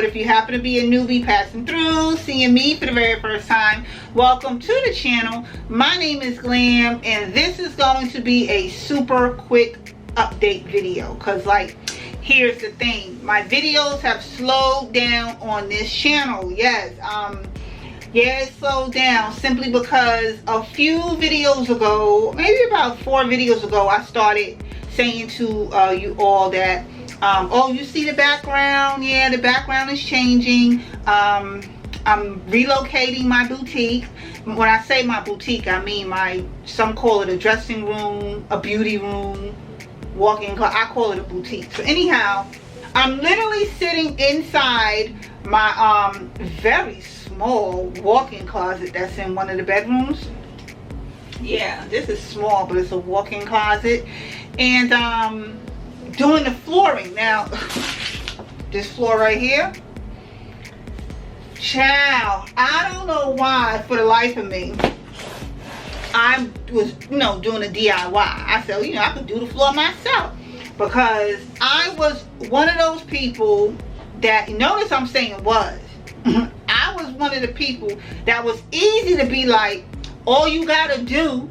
but if you happen to be a newbie passing through, seeing me for the very first time, welcome to the channel. My name is Glam, and this is going to be a super quick update video, because like, here's the thing, my videos have slowed down on this channel. Yes, yeah, it slowed down simply because a few videos ago, maybe about 4 videos ago, I started saying to you all that oh, you see the background? Yeah, the background is changing. I'm relocating my boutique. When I say my boutique, I mean some call it a dressing room, a beauty room, walk-in closet. I call it a boutique. So anyhow, I'm literally sitting inside my very small walk-in closet that's in one of the bedrooms. Yeah, this is small, but it's a walk-in closet. And doing the flooring. Now, this floor right here, child, I don't know why, for the life of me, I was, doing a DIY. I said, I could do the floor myself, because I was one of those people that, notice I'm saying was, I was one of the people that was easy to be like, all you gotta do,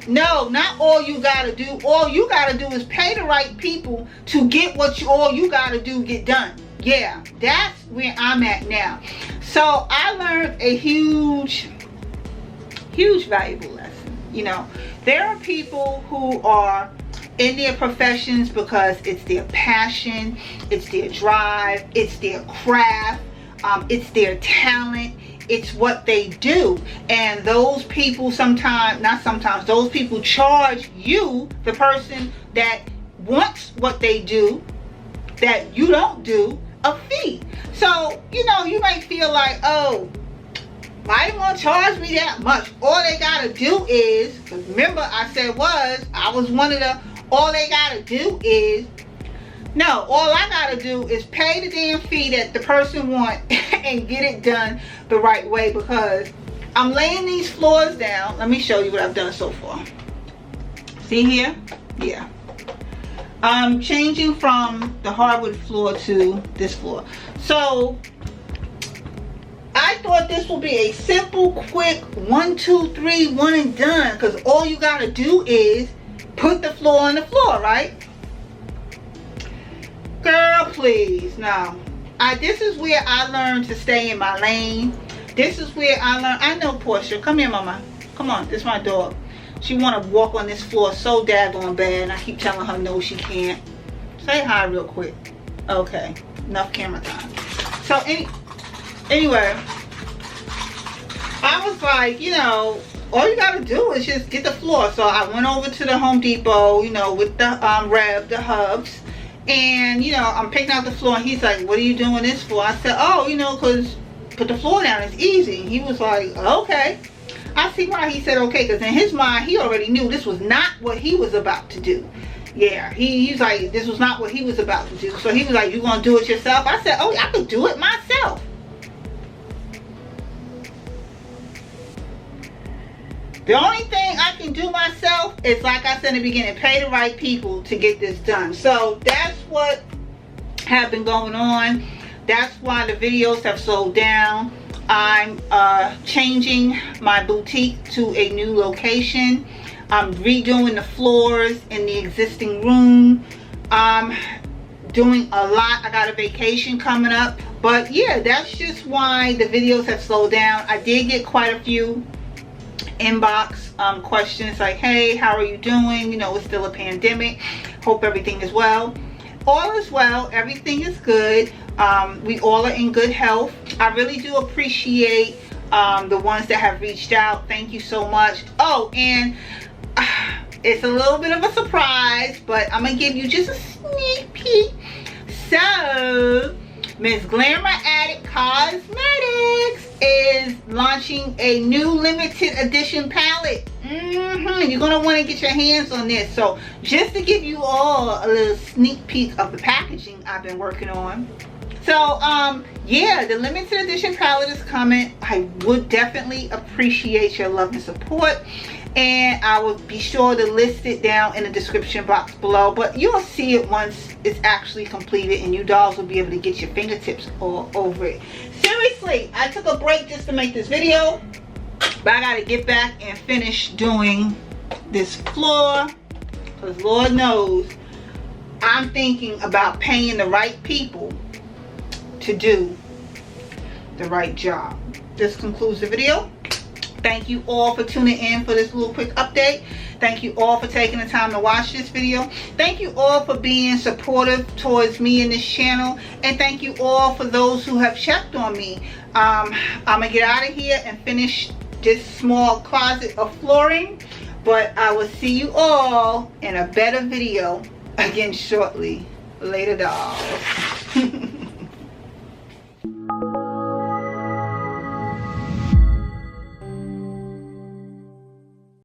no, not all you gotta do. All you gotta do is pay the right people to get all you gotta do get done. Yeah, that's where I'm at now. So I learned a huge valuable lesson. There are people who are in their professions because it's their passion, it's their drive, it's their craft, it's their talent, it's what they do. And those people those people charge you, the person that wants what they do, that you don't do, a fee. So, you might feel like, oh, why they want to charge me that much? All they gotta do is, because remember I said I was one of the, all they gotta do is, no, all I gotta do is pay the damn fee that the person wants and get it done the right way, because I'm laying these floors down. Let me show you what I've done so far. See here? Yeah. I'm changing from the hardwood floor to this floor. So I thought this would be a simple, quick 1, 2, 3, 1 and done, because all you gotta do is put the floor on the floor, right? Girl, please. Now, this is where I learned to stay in my lane. This is where I learned. I know Portia. Come here, mama. Come on. This is my dog. She want to walk on this floor so daggone bad, and I keep telling her no, she can't. Say hi real quick. Okay. Enough camera time. So, anyway, I was like, all you got to do is just get the floor. So, I went over to the Home Depot, with the Webb, the hubs. And, I'm picking out the floor, and he's like, what are you doing this for? I said, oh, because put the floor down, it's easy. He was like, okay. I see why he said okay, because in his mind, he already knew this was not what he was about to do. Yeah, he's like, this was not what he was about to do. So he was like, you gonna do it yourself? I said, oh, I could do it myself. The only thing I can do myself is, like I said in the beginning, pay the right people to get this done. So that's what have been going on. That's why the videos have slowed down. I'm changing my boutique to a new location. I'm redoing the floors in the existing room. I'm doing a lot. I got a vacation coming up. But yeah, that's just why the videos have slowed down. I did get quite a few inbox questions like, hey, how are you doing? It's still a pandemic. Hope everything is well. All is well. Everything is good. We all are in good health. I really do appreciate the ones that have reached out. Thank you so much. Oh, and it's a little bit of a surprise, but I'm gonna give you just a sneak peek. So MzGlamourAddict Cosmetics is launching a new limited edition palette. You're gonna want to get your hands on this. So just to give you all a little sneak peek of the packaging I've been working on. So yeah, the limited edition palette is coming. I would definitely appreciate your love and support, and I will be sure to list it down in the description box below, but you'll see it once it's actually completed, and you dolls will be able to get your fingertips all over it. Seriously, I took a break just to make this video, but I gotta get back and finish doing this floor, because Lord knows I'm thinking about paying the right people to do the right job. This concludes the video. Thank you all for tuning in for this little quick update. Thank you all for taking the time to watch this video. Thank you all for being supportive towards me and this channel, and thank you all for those who have checked on me. I'm gonna get out of here and finish this small closet of flooring, but I will see you all in a better video again shortly. Later, dolls.